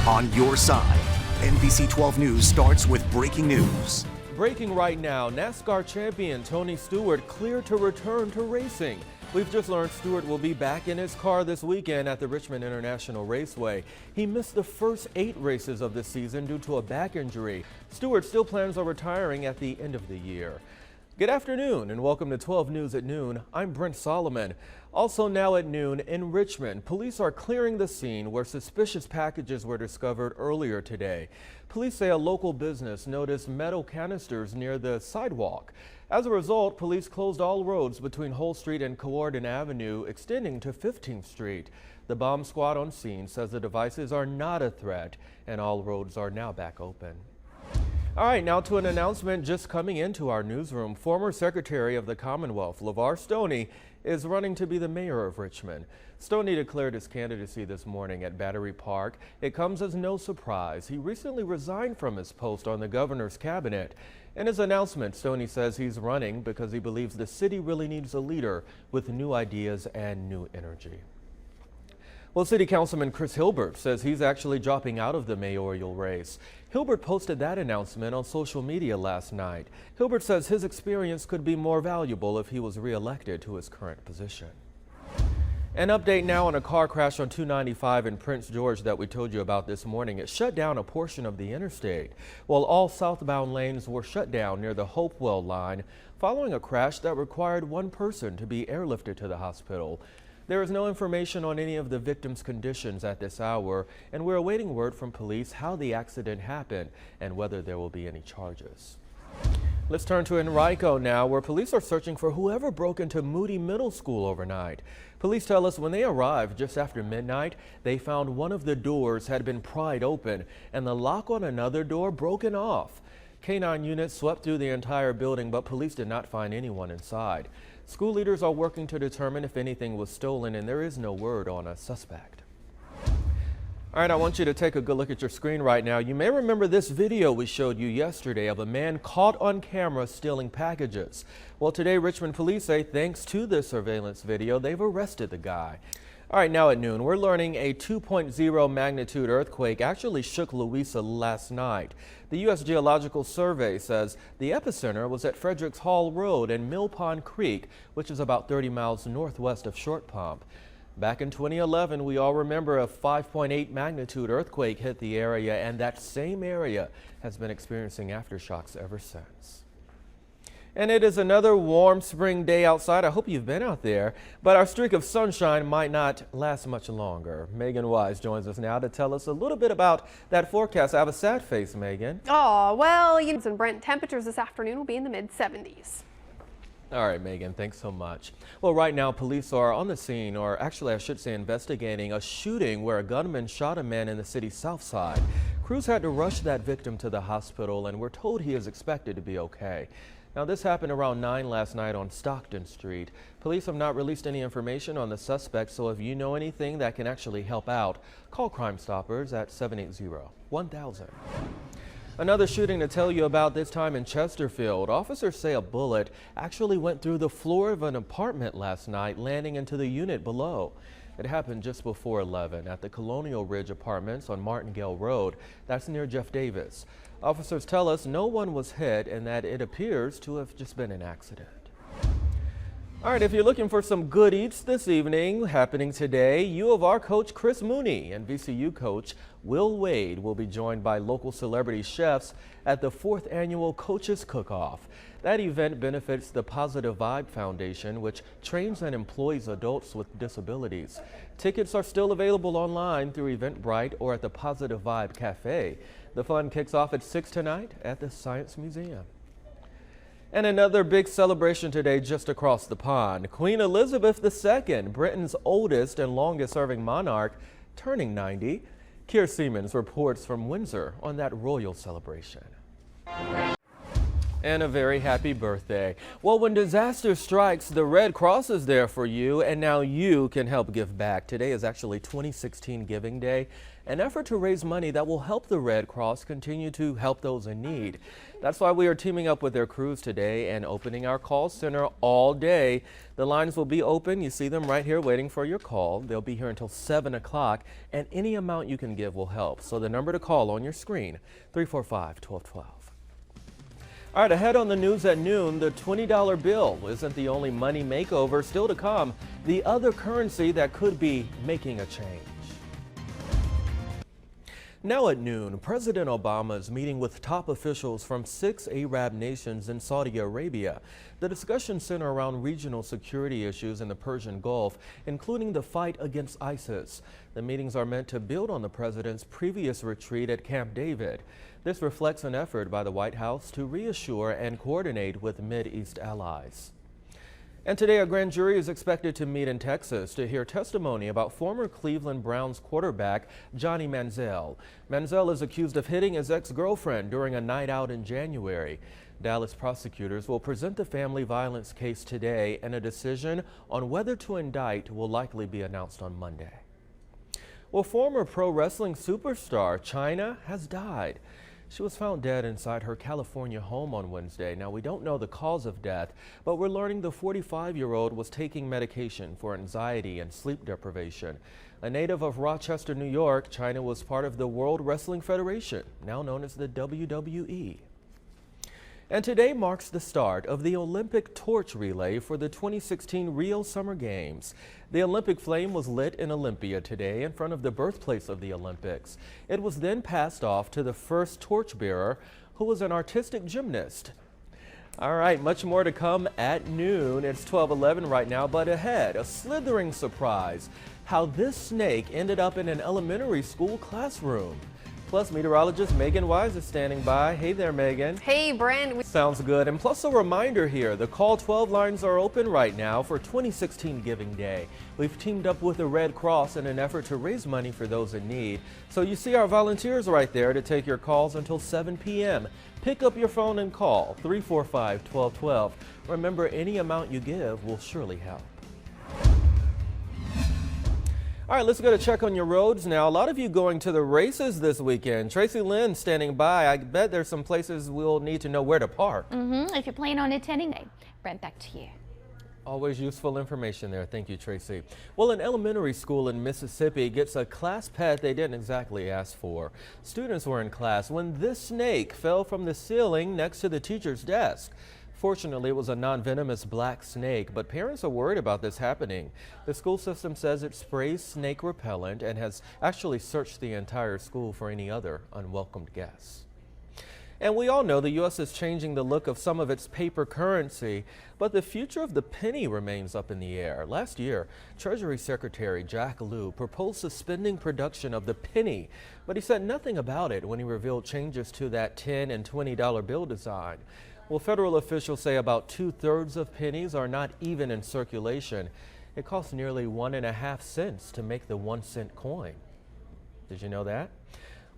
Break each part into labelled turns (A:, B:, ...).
A: on your side. NBC 12 News starts with breaking news.
B: Breaking right now, NASCAR champion Tony Stewart cleared to return to racing. We've just learned Stewart will be back in his car this weekend at the Richmond International Raceway. He missed the first 8 races of the season due to a back injury. Stewart still plans on retiring at the end of the year. Good afternoon and welcome to 12 News at Noon. I'm Brent Solomon. Also now at noon in Richmond, police are clearing the scene where suspicious packages were discovered earlier today. Police say a local business noticed metal canisters near the sidewalk. As a result, police closed all roads between Hull Street and Corydon Avenue, extending to 15th Street. The bomb squad on scene says the devices are not a threat and all roads are now back open. All right, now to an announcement just coming into our newsroom. Former Secretary of the Commonwealth, LeVar Stoney, is running to be the mayor of Richmond. Stoney declared his candidacy this morning at Battery Park. It comes as no surprise. He recently resigned from his post on the governor's cabinet. In his announcement, Stoney says he's running because he believes the city really needs a leader with new ideas and new energy. Well, City Councilman Chris Hilbert says he's actually dropping out of the mayoral race. Hilbert posted that announcement on social media last night. Hilbert says his experience could be more valuable if he was re-elected to his current position. An update now on a car crash on 295 in Prince George that we told you about this morning. It shut down a portion of the interstate, while all southbound lanes were shut down near the Hopewell line following a crash that required one person to be airlifted to the hospital. There is no information on any of the victims' conditions at this hour, and we're awaiting word from police how the accident happened and whether there will be any charges. Let's turn to Enrico now, where police are searching for whoever broke into Moody Middle School overnight. Police tell us when they arrived just after midnight, they found one of the doors had been pried open and the lock on another door broken off. K-9 units swept through the entire building, but police did not find anyone inside. School leaders are working to determine if anything was stolen, and there is no word on a suspect. All right, I want you to take a good look at your screen right now. You may remember this video we showed you yesterday of a man caught on camera stealing packages. Well, today Richmond police say thanks to this surveillance video, they've arrested the guy. All right, now at noon, we're learning a 2.0 magnitude earthquake actually shook Louisa last night. The U.S. Geological Survey says the epicenter was at Fredericks Hall Road and Mill Pond Creek, which is about 30 miles northwest of Short Pump. Back in 2011, we all remember a 5.8 magnitude earthquake hit the area, and that same area has been experiencing aftershocks ever since. And it is another warm spring day outside. I hope you've been out there, but our streak of sunshine might not last much longer. Megan Wise joins us now to tell us a little bit about that forecast. I have a sad face, Megan.
C: Oh, well, and Brent, temperatures this afternoon will be in the mid-70s.
B: All right, Megan, thanks so much. Well, right now, police are on the scene, or actually, I should say, investigating a shooting where a gunman shot a man in the city's south side. Crews had to rush that victim to the hospital, and we're told he is expected to be okay. Now, this happened around 9 last night on Stockton Street. Police have not released any information on the suspect, so if you know anything that can actually help out, call Crime Stoppers at 780-1000. Another shooting to tell you about, this time in Chesterfield. Officers say a bullet actually went through the floor of an apartment last night, landing into the unit below. It happened just before 11 at the Colonial Ridge Apartments on Martingale Road. That's near Jeff Davis. Officers tell us no one was hit and that it appears to have just been an accident. All right, if you're looking for some good eats this evening, happening today, U of R coach Chris Mooney and VCU coach Will Wade will be joined by local celebrity chefs at the 4th annual Coaches Cook-Off. That event benefits the Positive Vibe Foundation, which trains and employs adults with disabilities. Tickets are still available online through Eventbrite or at the Positive Vibe Cafe. The fun kicks off at 6 tonight at the Science Museum. And another big celebration today just across the pond. Queen Elizabeth II, Britain's oldest and longest-serving monarch, turning 90. Keir Siemens reports from Windsor on that royal celebration. And a very happy birthday. Well, when disaster strikes, the Red Cross is there for you, and now you can help give back. Today is actually 2016 Giving Day, an effort to raise money that will help the Red Cross continue to help those in need. That's why we are teaming up with their crews today and opening our call center all day. The lines will be open. You see them right here waiting for your call. They'll be here until 7 o'clock, and any amount you can give will help. So the number to call on your screen, 345-1212. All right, ahead on the news at noon, the $20 bill isn't the only money makeover. Still to come, the other currency that could be making a change. Now at noon, President Obama is meeting with top officials from 6 Arab nations in Saudi Arabia. The discussions center around regional security issues in the Persian Gulf, including the fight against ISIS. The meetings are meant to build on the president's previous retreat at Camp David. This reflects an effort by the White House to reassure and coordinate with Mid-East allies. And today, a grand jury is expected to meet in Texas to hear testimony about former Cleveland Browns quarterback Johnny Manziel. Manziel is accused of hitting his ex-girlfriend during a night out in January. Dallas prosecutors will present the family violence case today, and a decision on whether to indict will likely be announced on Monday. Well, former pro wrestling superstar Chyna has died. She was found dead inside her California home on Wednesday. Now, we don't know the cause of death, but we're learning the 45-year-old was taking medication for anxiety and sleep deprivation. A native of Rochester, New York, Chyna was part of the World Wrestling Federation, now known as the WWE. And today marks the start of the Olympic torch relay for the 2016 Rio Summer Games. The Olympic flame was lit in Olympia today in front of the birthplace of the Olympics. It was then passed off to the first torchbearer, who was an artistic gymnast. All right, much more to come at noon. It's 12:11 right now, but ahead, a slithering surprise. How this snake ended up in an elementary school classroom. Plus, meteorologist Megan Wise is standing by. Hey there, Megan.
C: Hey, Brent.
B: Sounds good. And plus a reminder here, the Call 12 lines are open right now for 2016 Giving Day. We've teamed up with the Red Cross in an effort to raise money for those in need. So you see our volunteers right there to take your calls until 7 p.m. Pick up your phone and call 345-1212. Remember, any amount you give will surely help. All right, let's go to check on your roads now. A lot of you going to the races this weekend. Tracy Lynn standing by. I bet there's some places we'll need to know where to park.
D: If you're planning on attending, Brent, back to you.
B: Always useful information there. Thank you, Tracy. Well, an elementary school in Mississippi gets a class pet they didn't exactly ask for. Students were in class when this snake fell from the ceiling next to the teacher's desk. Fortunately, it was a non-venomous black snake, but parents are worried about this happening. The school system says it sprays snake repellent and has actually searched the entire school for any other unwelcomed guests. And we all know the U.S. is changing the look of some of its paper currency, but the future of the penny remains up in the air. Last year, Treasury Secretary Jack Lew proposed suspending production of the penny, but he said nothing about it when he revealed changes to that $10 and $20 bill design. Well, federal officials say about 2/3 of pennies are not even in circulation. It costs nearly 1.5 cents to make the 1-cent coin. Did you know that?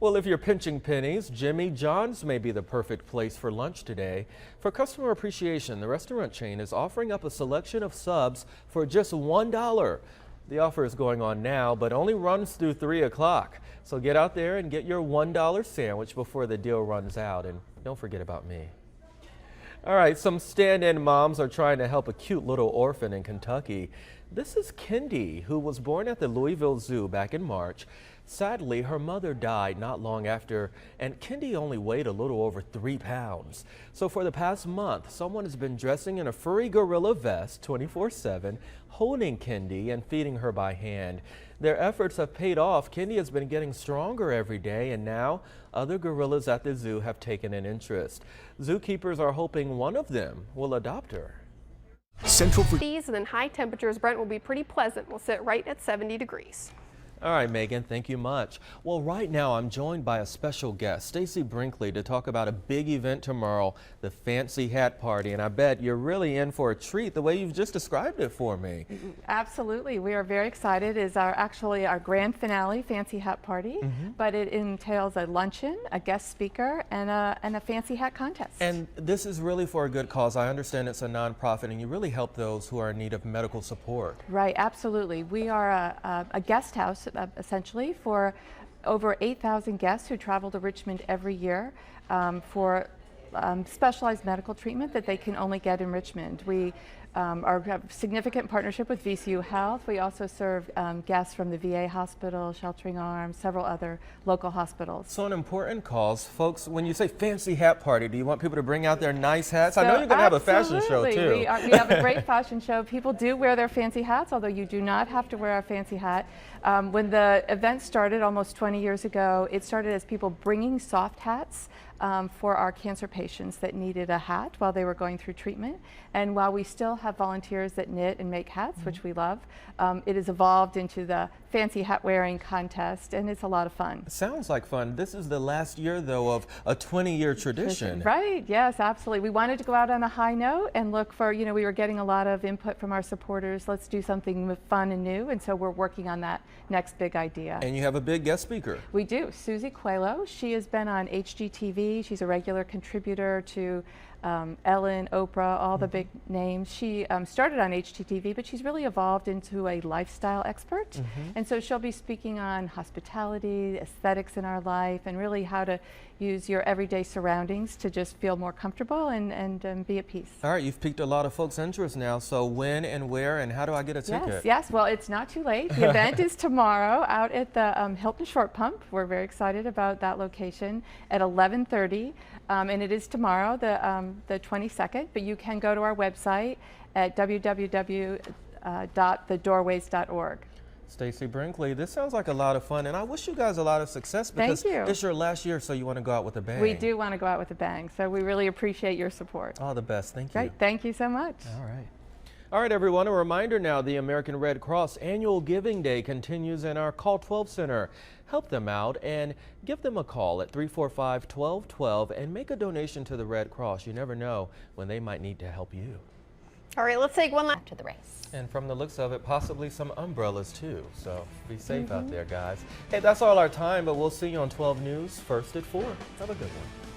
B: Well, if you're pinching pennies, Jimmy John's may be the perfect place for lunch today. For customer appreciation, the restaurant chain is offering up a selection of subs for just $1. The offer is going on now, but only runs through 3 o'clock. So get out there and get your $1 sandwich before the deal runs out. And don't forget about me. All right, some stand-in moms are trying to help a cute little orphan in Kentucky. This is Kendi, who was born at the Louisville Zoo back in March. Sadly, her mother died not long after, and Kendi only weighed a little over 3 pounds. So for the past month, someone has been dressing in a furry gorilla vest 24/7, holding Kendi and feeding her by hand. Their efforts have paid off. Kendi has been getting stronger every day, and now other gorillas at the zoo have taken an interest. Zookeepers are hoping one of them will adopt her.
A: Central for
C: These and then high temperatures, Brent, will be pretty pleasant. We'll sit right at 70 degrees.
B: All right, Megan, thank you much. Well, right now I'm joined by a special guest, Stacy Brinkley, to talk about a big event tomorrow, the Fancy Hat Party. And I bet you're really in for a treat the way you've just described it for me.
E: Absolutely. We are very excited. It's actually our grand finale, Fancy Hat Party, but it entails a luncheon, a guest speaker, and a fancy hat contest.
B: And this is really for a good cause. I understand it's a nonprofit, and you really help those who are in need of medical support.
E: Right, absolutely. We are a guest house essentially for over 8,000 guests who travel to Richmond every year for specialized medical treatment that they can only get in Richmond. We have a significant partnership with VCU Health. We also serve guests from the VA hospital, Sheltering Arms, several other local hospitals.
B: So an important cause, folks, when you say fancy hat party, do you want people to bring out their nice hats? I know you're going to have a fashion show too.
E: We have a great fashion show. People do wear their fancy hats, although you do not have to wear a fancy hat. When the event started almost 20 years ago, it started as people bringing soft hats for our cancer patients that needed a hat while they were going through treatment. And while we still have volunteers that knit and make hats, which we love, it has evolved into the fancy hat wearing contest, and it's a lot of fun.
B: Sounds like fun. This is the last year, though, of a 20-year tradition.
E: Right, yes, absolutely. We wanted to go out on a high note and look for, we were getting a lot of input from our supporters. Let's do something fun and new, and so we're working on that next big idea.
B: And you have a big guest speaker.
E: We do. Susie Coelho. She has been on HGTV. She's a regular contributor to Ellen, Oprah, all the big names. She started on HGTV, but she's really evolved into a lifestyle expert. And so she'll be speaking on hospitality, aesthetics in our life, and really how to use your everyday surroundings to just feel more comfortable and be at peace.
B: All right, you've piqued a lot of folks' interest now. So when and where and how do I get a ticket?
E: Yes, well, it's not too late. The event is tomorrow out at the Hilton Short Pump. We're very excited about that location at 11:30, and it is tomorrow, the 22nd, but you can go to our website at www.thedoorways.org.
B: Stacey Brinkley, this sounds like a lot of fun, and I wish you guys a lot of success because it's your last year, so you want to go out with a bang.
E: We do want to go out with a bang, so we really appreciate your support.
B: All the best. Thank you.
E: Great. Thank you so much.
B: All right. All right, everyone, a reminder now, the American Red Cross Annual Giving Day continues in our Call 12 Center. Help them out and give them a call at 345-1212 and make a donation to the Red Cross. You never know when they might need to help you.
C: All right, let's take one last
D: To the race.
B: And from the looks of it, possibly some umbrellas too. So be safe out there, guys. Hey, that's all our time, but we'll see you on 12 News first at 4. Have a good one.